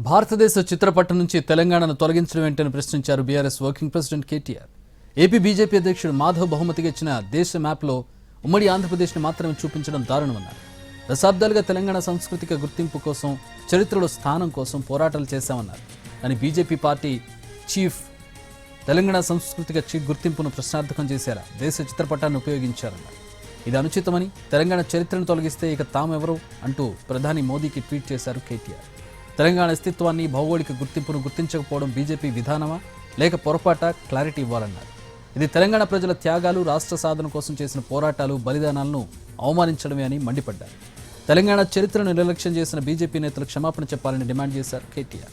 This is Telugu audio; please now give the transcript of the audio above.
భారతదేశ చిత్రపటం నుంచి తెలంగాణను తొలగించడం ఏంటని ప్రశ్నించారు BRS working president KTR. AP BJP అధ్యక్షుడు మాధవ్ బహుమతిగా ఇచ్చిన దేశ మ్యాప్లో ఉమ్మడి ఆంధ్రప్రదేశ్ని మాత్రమే చూపించడం దారుణమన్నారు. దశాబ్దాలుగా తెలంగాణ సాంస్కృతిక గుర్తింపు కోసం, చరిత్రలో స్థానం కోసం పోరాటాలు చేశామన్నారు. కానీ బీజేపీ పార్టీ చీఫ్ తెలంగాణ సాంస్కృతిక గుర్తింపును ప్రశ్నార్థకం చేశారా, దేశ చిత్రపటాన్ని ఉపయోగించారన్నారు. ఇది అనుచితమని, తెలంగాణ చరిత్రను తొలగిస్తే ఇక తామెవరు అంటూ ప్రధాని మోదీకి ట్వీట్ చేశారు కేటీఆర్. తెలంగాణ అస్తిత్వాన్ని, భౌగోళిక గుర్తింపును గుర్తించకపోవడం బీజేపీ విధానమా లేక పొరపాట, క్లారిటీ ఇవ్వాలన్నారు. ఇది తెలంగాణ ప్రజల త్యాగాలు, రాష్ట్ర సాధన కోసం చేసిన పోరాటాలు, బలిదానాలను అవమానించడమే అని మండిపడ్డారు. తెలంగాణ చరిత్రను నిర్లక్ష్యం చేసిన బీజేపీ నేతలు క్షమాపణ చెప్పాలని డిమాండ్ చేశారు కేటీఆర్.